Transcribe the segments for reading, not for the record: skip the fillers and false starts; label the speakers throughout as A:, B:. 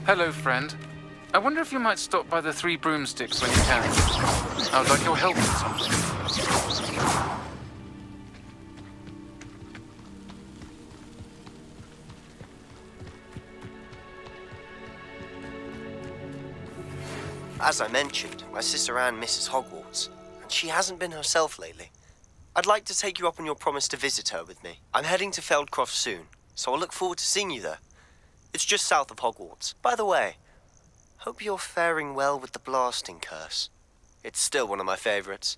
A: Hello, friend. I wonder if you might stop by the Three Broomsticks when you can. I would like your help with something.
B: As I mentioned, my sister Anne misses Hogwarts, and she hasn't been herself lately. I'd like to take you up on your promise to visit her with me. I'm heading to Feldcroft soon, so I'll look forward to seeing you there. It's just south of Hogwarts. By the way, hope you're faring well with the blasting curse. It's still one of my favorites.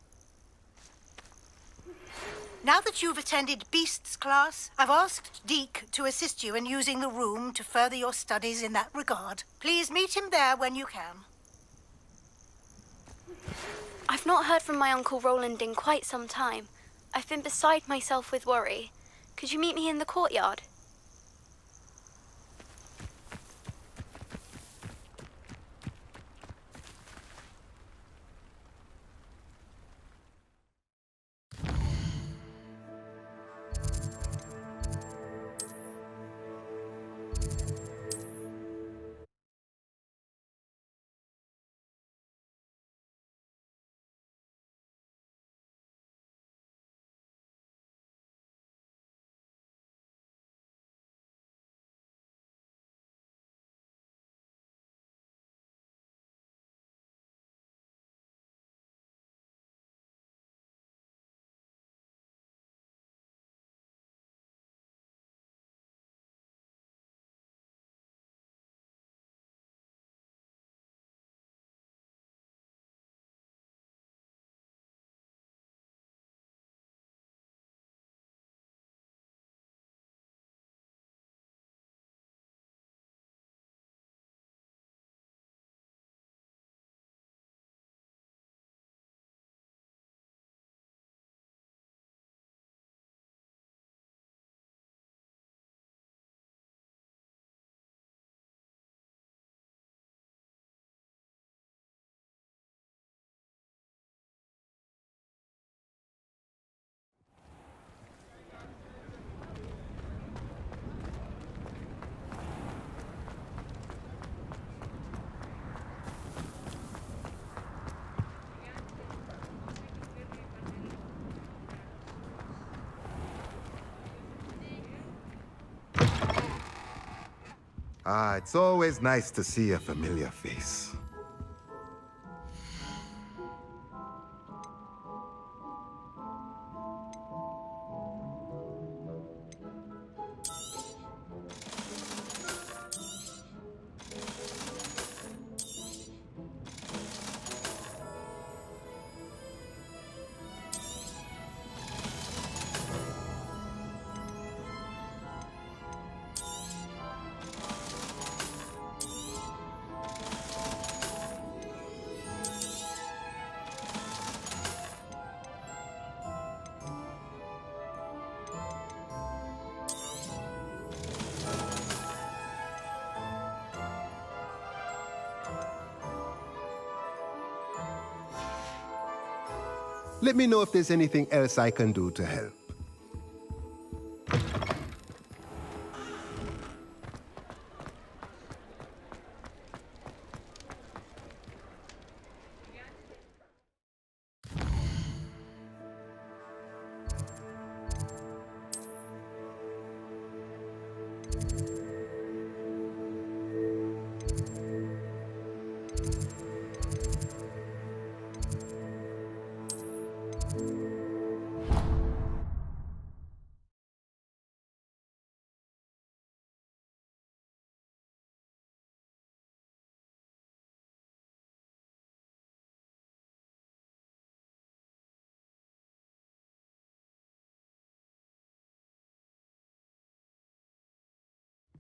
C: Now that you've attended Beasts class, I've asked Deke to assist you in using the room to further your studies in that regard. Please meet him there when you can.
D: I've not heard from my Uncle Roland in quite some time. I've been beside myself with worry. Could you meet me in the courtyard?
E: It's always nice to see a familiar face. Let me know if there's anything else I can do to help.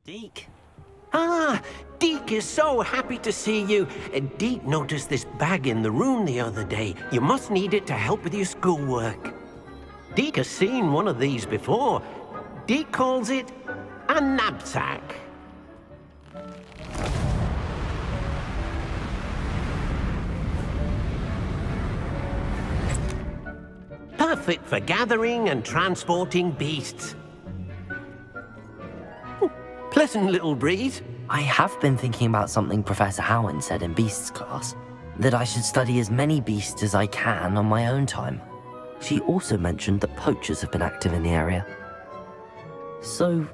F: Deke? Deke is so happy to see you. Deke noticed this bag in the room the other day. You must need it to help with your schoolwork. Deke has seen one of these before. Deke calls it a knapsack. Perfect for gathering and transporting beasts. Pleasant little breeze.
G: I have been thinking about something Professor Howard said in Beasts class, that I should study as many beasts as I can on my own time. She also mentioned that poachers have been active in the area. So,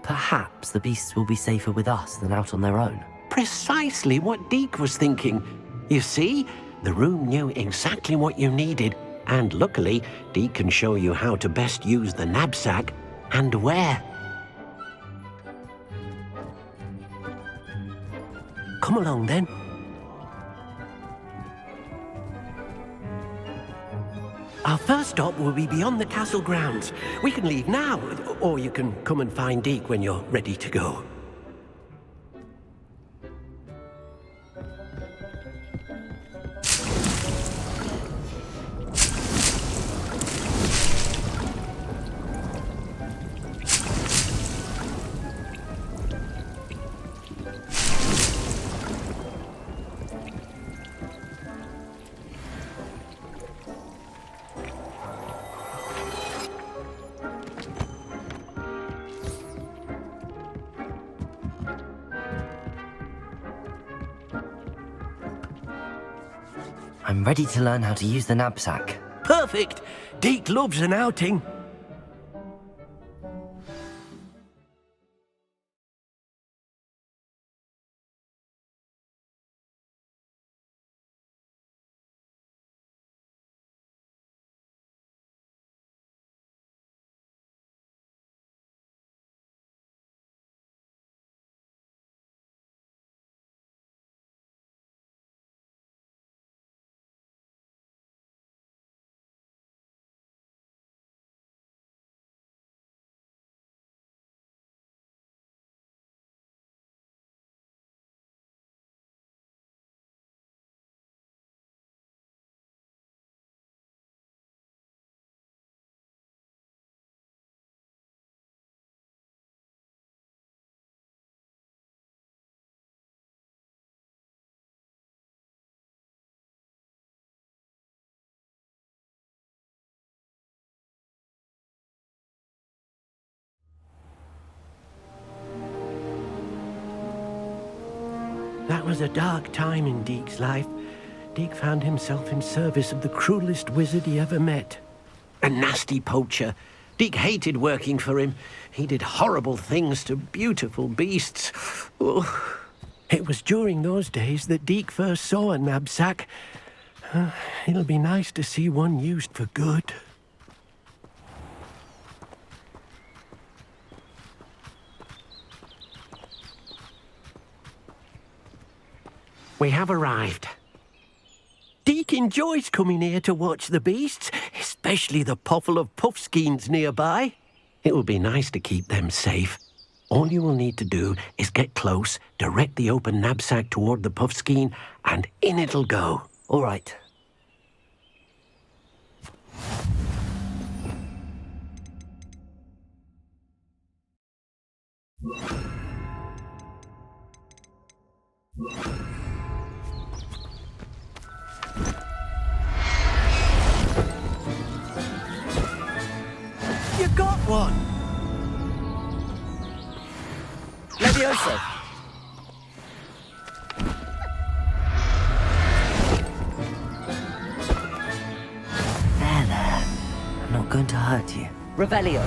G: perhaps the beasts will be safer with us than out on their own.
F: Precisely what Deke was thinking. You see, the room knew exactly what you needed, and luckily, Deke can show you how to best use the knapsack and where. Come along then. Our first stop will be beyond the castle grounds. We can leave now, or you can come and find Deke when you're ready to go.
G: I'm ready to learn how to use the knapsack.
F: Perfect! Deke loves an outing. That was a dark time in Deke's life. Deke found himself in service of the cruelest wizard he ever met. A nasty poacher. Deke hated working for him. He did horrible things to beautiful beasts. Oh. It was during those days that Deke first saw a knapsack. It'll be nice to see one used for good. We have arrived. Deke enjoys coming here to watch the beasts, especially the poffle of puffskeins nearby. It will be nice to keep them safe. All you will need to do is get close, direct the open knapsack toward the puffskein, and in it'll go.
G: All right.
F: You got one!
G: Levioso! There. I'm not going to hurt you. Revelio.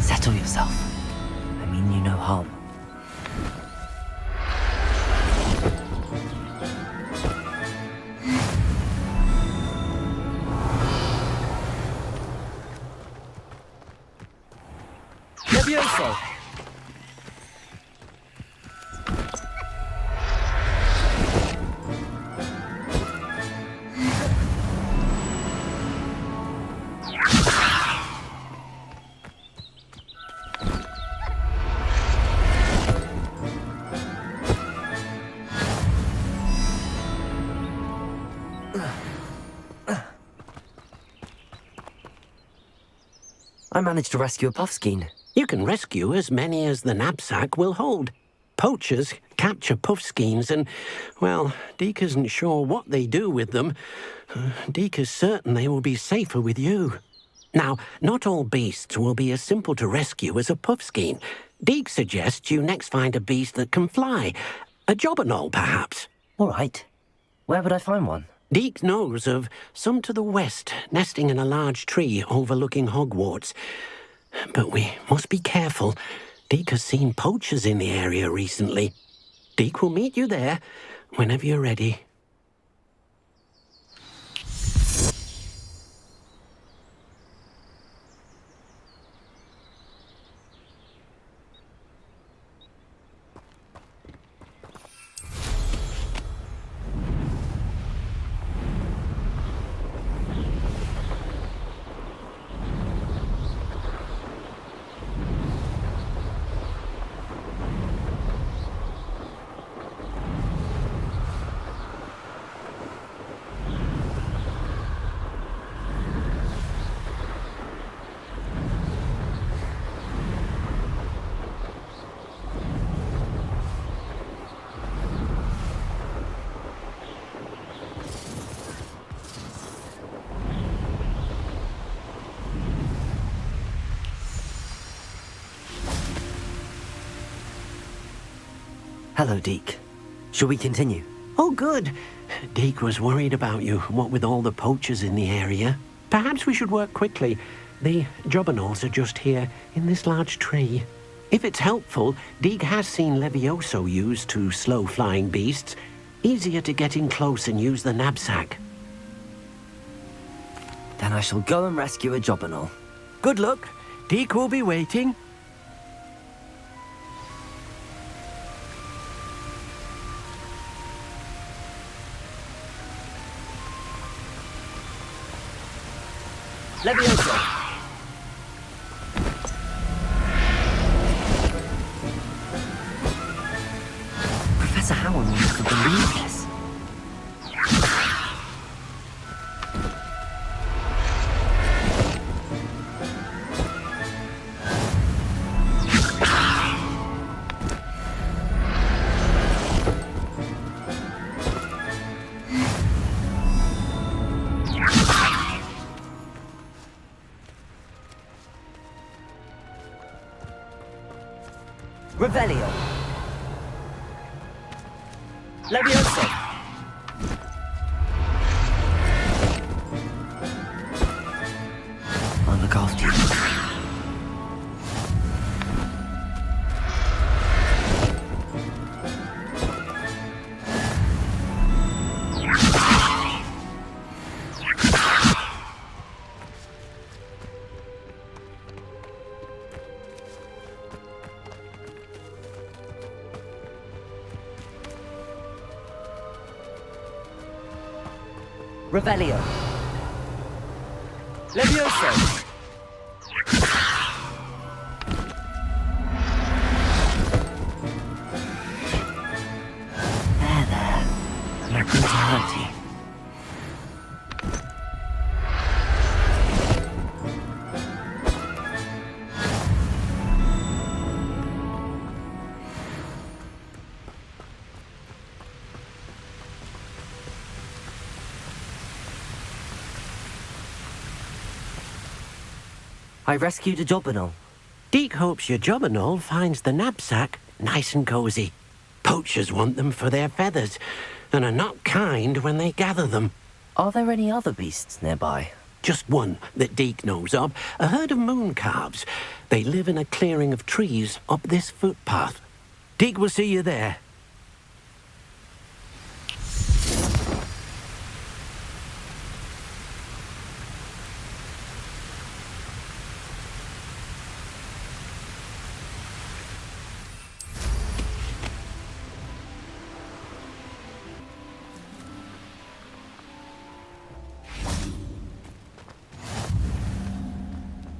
G: Settle yourself. I mean you no harm. Levioso! I managed to rescue a puffskein.
F: You can rescue as many as the knapsack will hold. Poachers capture puffskeins and, well, Deke isn't sure what they do with them. Deke is certain they will be safer with you. Now, not all beasts will be as simple to rescue as a puffskein. Deke suggests you next find a beast that can fly. A jobberknoll, perhaps.
G: All right. Where would I find one?
F: Deke knows of some to the west, nesting in a large tree overlooking Hogwarts. But we must be careful. Deke has seen poachers in the area recently. Deke will meet you there whenever you're ready.
G: Hello, Deke. Shall we continue?
F: Oh, good. Deke was worried about you, what with all the poachers in the area. Perhaps we should work quickly. The jobberknolls are just here, in this large tree. If it's helpful, Deke has seen Levioso used to slow flying beasts. Easier to get in close and use the knapsack.
G: Then I shall go and rescue a jobberknoll.
F: Good luck. Deke will be waiting.
G: Levioso! Professor Howard wants to believe this. Revelio. Levioso. I'll look after you. Revelio. Levioso. There. I'm not going to hurt you. I rescued a jobberknoll.
F: Deke hopes your jobberknoll finds the knapsack nice and cozy. Poachers want them for their feathers, and are not kind when they gather them.
G: Are there any other beasts nearby?
F: Just one that Deke knows of, a herd of moon calves. They live in a clearing of trees up this footpath. Deke will see you there.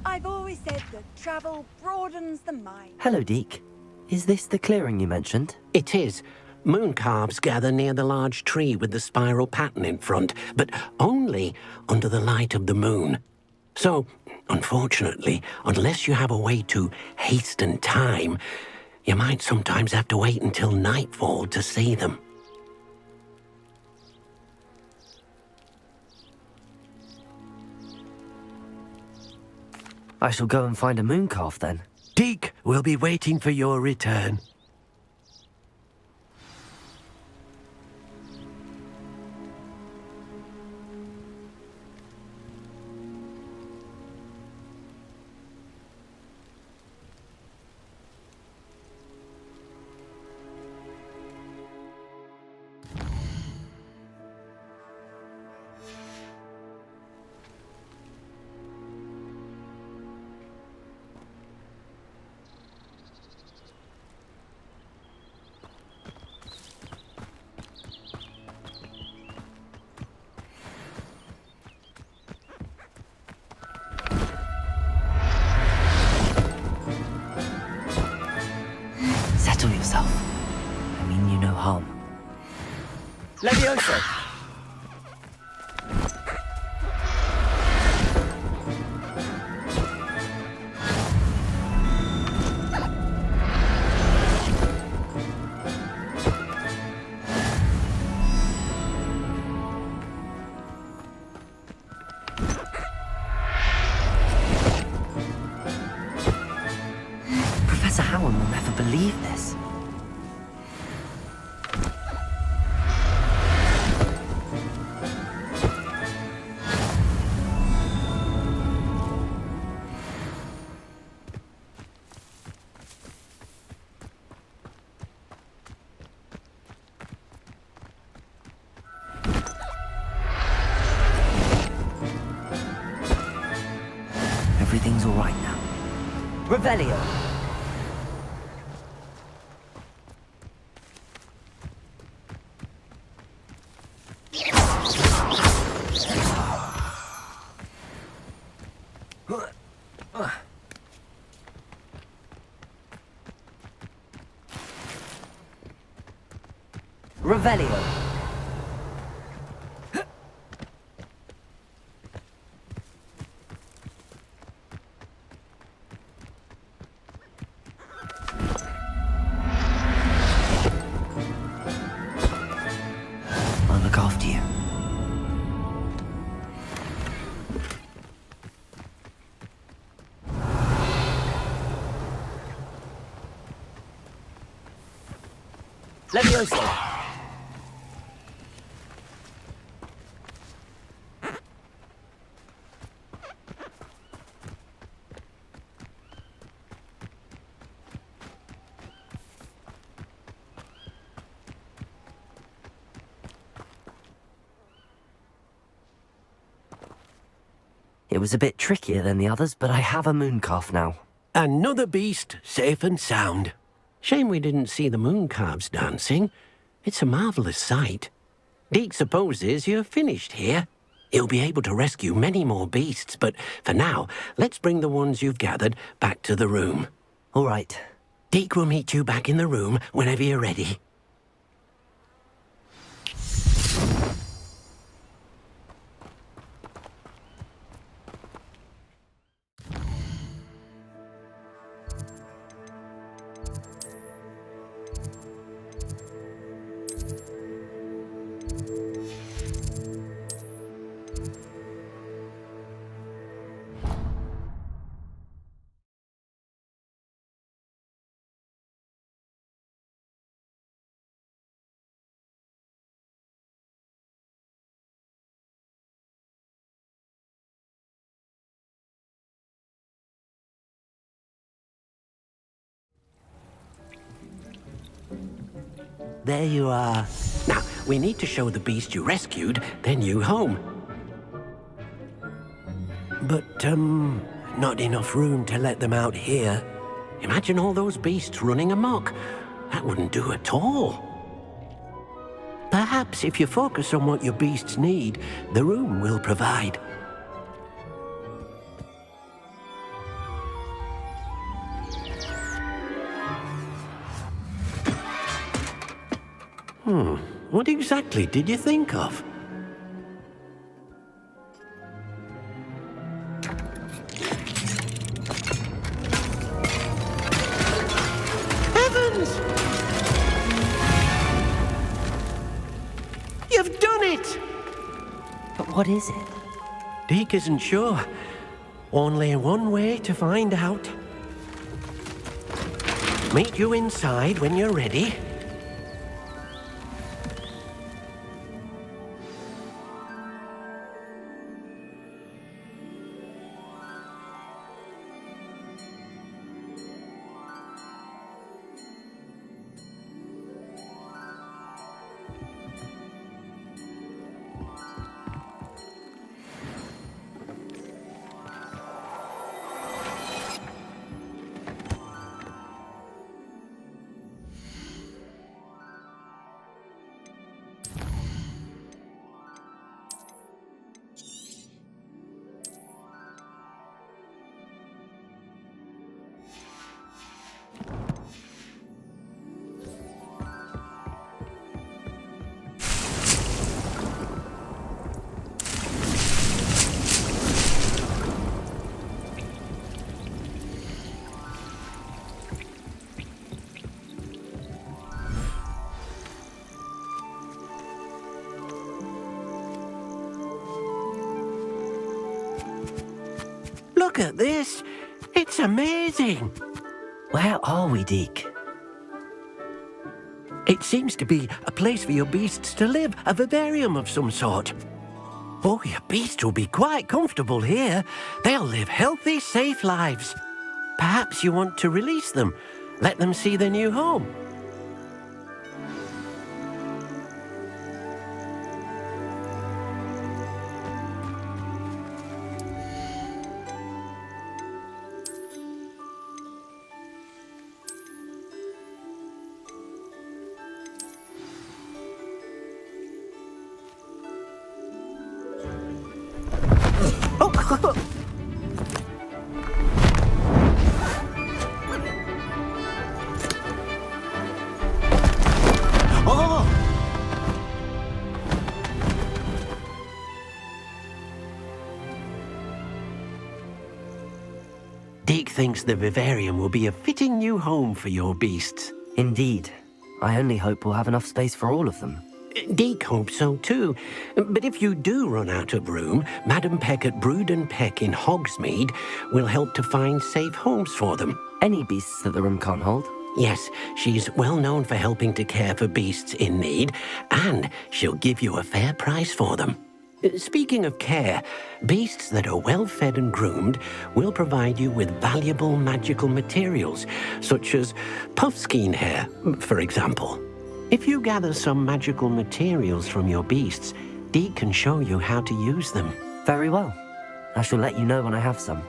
H: I've always said that travel broadens the mind.
G: Hello, Deke. Is this the clearing you mentioned?
F: It is. Moon calves gather near the large tree with the spiral pattern in front, but only under the light of the moon. So, unfortunately, unless you have a way to hasten time, you might sometimes have to wait until nightfall to see them.
G: I shall go and find a moon calf then.
F: Deke will be waiting for your return.
G: Settle yourself. I mean you no harm.
F: Levioso!
G: Professor Howard will never believe this. Everything's all right now. Revelio! Revelio! I'll look after you. Levioso! It was a bit trickier than the others, but I have a moon calf now.
F: Another beast, safe and sound. Shame we didn't see the moon calves dancing. It's a marvelous sight. Deke supposes you're finished here. He'll be able to rescue many more beasts, but for now, let's bring the ones you've gathered back to the room.
G: All right.
F: Deke will meet you back in the room whenever you're ready. There you are. Now, we need to show the beast you rescued their new home. But, not enough room to let them out here. Imagine all those beasts running amok. That wouldn't do at all. Perhaps if you focus on what your beasts need, the room will provide. What exactly did you think of?
G: What is it?
F: Deke isn't sure. Only one way to find out. Meet you inside when you're ready. Look at this. It's amazing.
G: Where are we, Deke?
F: It seems to be a place for your beasts to live, a vivarium of some sort. Oh, your beasts will be quite comfortable here. They'll live healthy, safe lives. Perhaps you want to release them, let them see their new home. Deke thinks the vivarium will be a fitting new home for your beasts.
G: Indeed. I only hope we'll have enough space for all of them.
F: Deke hopes so too. But if you do run out of room, Madam Peck at Brood and Peck in Hogsmeade will help to find safe homes for them.
G: Any beasts that the room can't hold?
F: Yes, she's well known for helping to care for beasts in need, and she'll give you a fair price for them. Speaking of care, beasts that are well fed and groomed will provide you with valuable magical materials, such as puffskein hair, for example. If you gather some magical materials from your beasts, Deke can show you how to use them.
G: Very well. I shall let you know when I have some.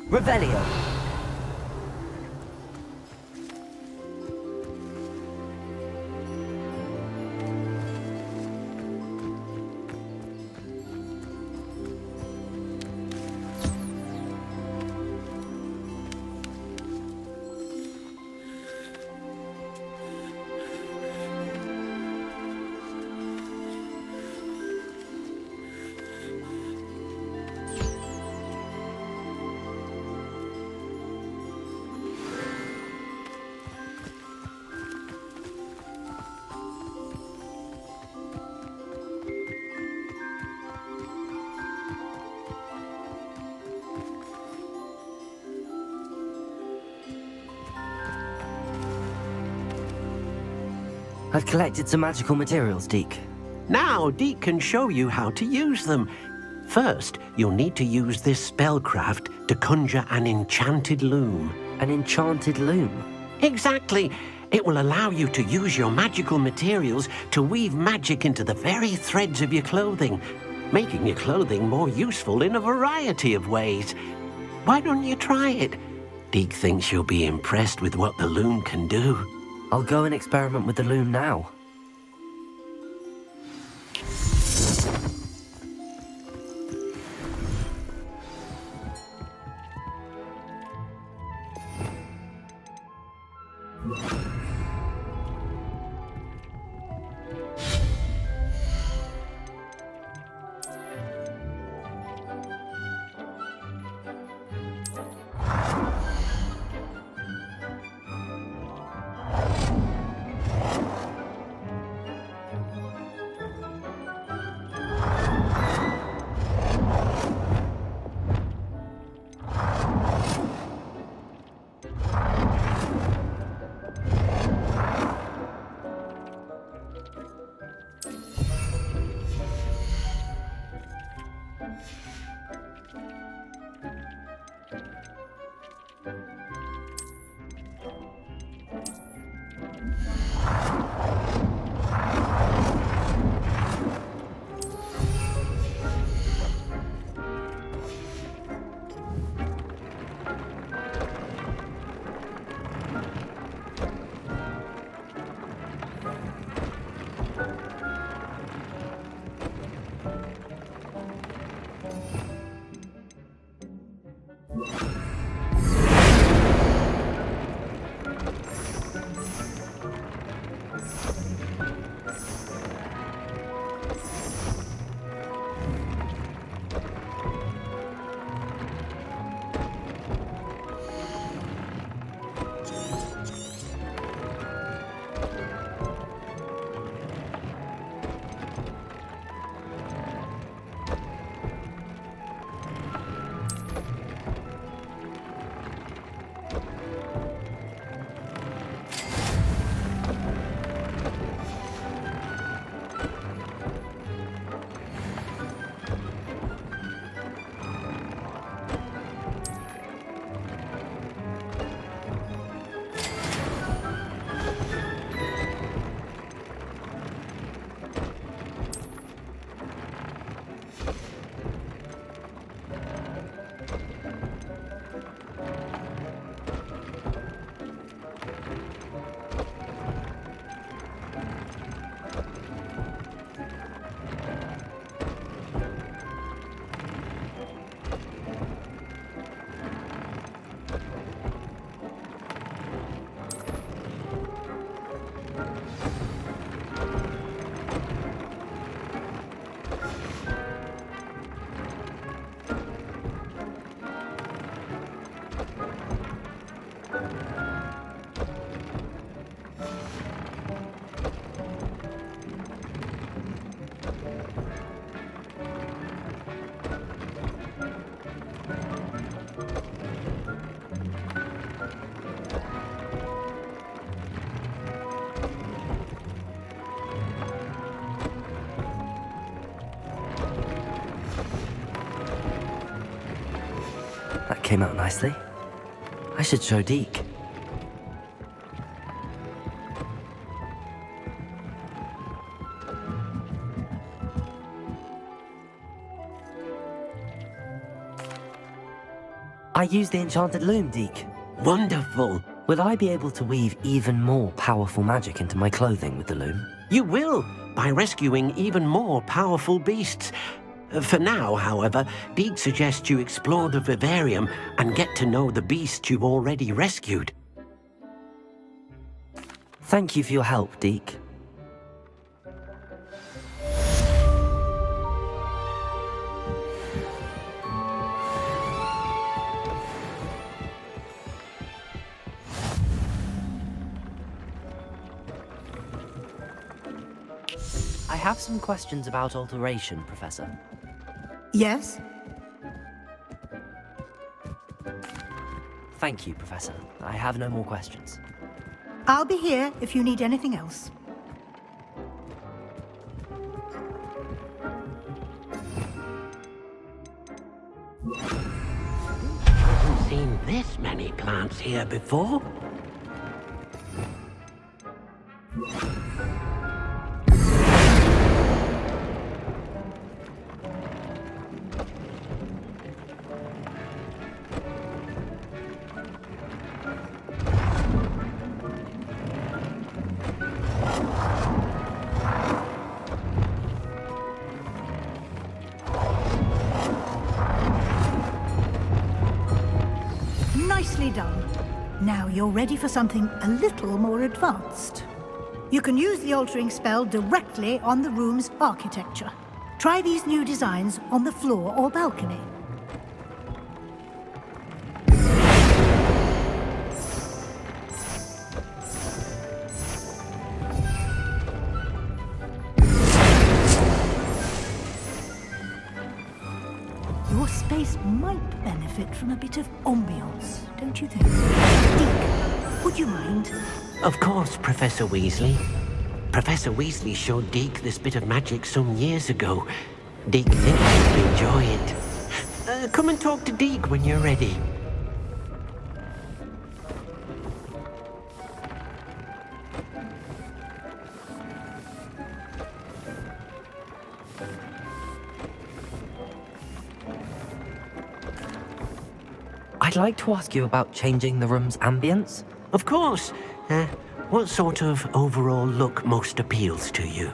G: Revelio. I've collected some magical materials, Deke.
F: Now, Deke can show you how to use them. First, you'll need to use this spellcraft to conjure an enchanted loom.
G: An enchanted loom?
F: Exactly. It will allow you to use your magical materials to weave magic into the very threads of your clothing, making your clothing more useful in a variety of ways. Why don't you try it? Deke thinks you'll be impressed with what the loom can do.
G: I'll go and experiment with the loom now. That came out nicely. I should show Deke. I used the enchanted loom, Deke.
F: Wonderful.
G: Will I be able to weave even more powerful magic into my clothing with the loom?
F: You will, by rescuing even more powerful beasts. For now, however, Deke suggests you explore the vivarium and get to know the beasts you've already rescued.
G: Thank you for your help, Deke. I have some questions about alteration, Professor.
C: Yes?
G: Thank you, Professor. I have no more questions.
C: I'll be here if you need anything else.
F: Haven't seen this many plants here before.
C: Nicely done. Now you're ready for something a little more advanced. You can use the altering spell directly on the room's architecture. Try these new designs on the floor or balcony. Your space might benefit from a bit of ambiance, don't you think? Deek, would you mind?
F: Of course, Professor Weasley. Professor Weasley showed Deke this bit of magic some years ago. Deke thinks he'll enjoy it. Come and talk to Deke when you're ready.
G: I'd like to ask you about changing the room's ambience.
F: Of course. What sort of overall look most appeals to you?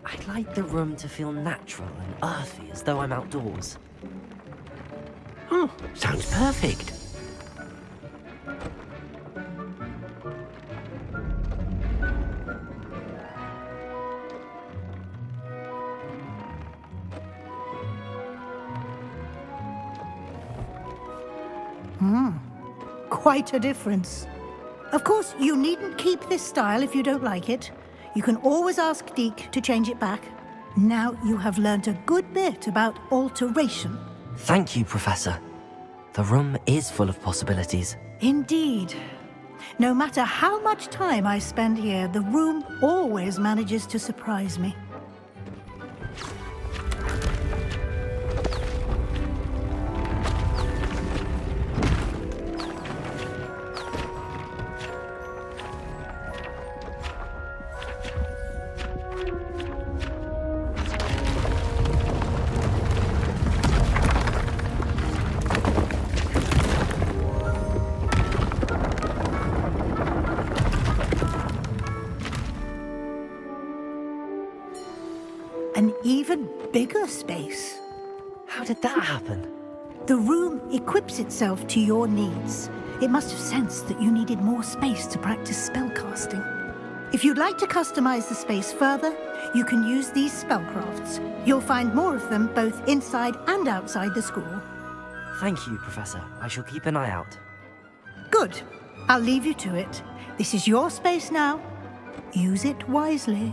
G: I'd like the room to feel natural and earthy, as though I'm outdoors.
F: Oh, sounds perfect.
C: Quite a difference. Of course, you needn't keep this style if you don't like it. You can always ask Deke to change it back. Now you have learnt a good bit about alteration.
G: Thank you, Professor. The room is full of possibilities.
C: Indeed. No matter how much time I spend here, the room always manages to surprise me. An even bigger space.
G: How did that happen?
C: The room equips itself to your needs. It must have sensed that you needed more space to practice spellcasting. If you'd like to customize the space further, you can use these spellcrafts. You'll find more of them both inside and outside the school.
G: Thank you, Professor. I shall keep an eye out.
C: Good. I'll leave you to it. This is your space now. Use it wisely.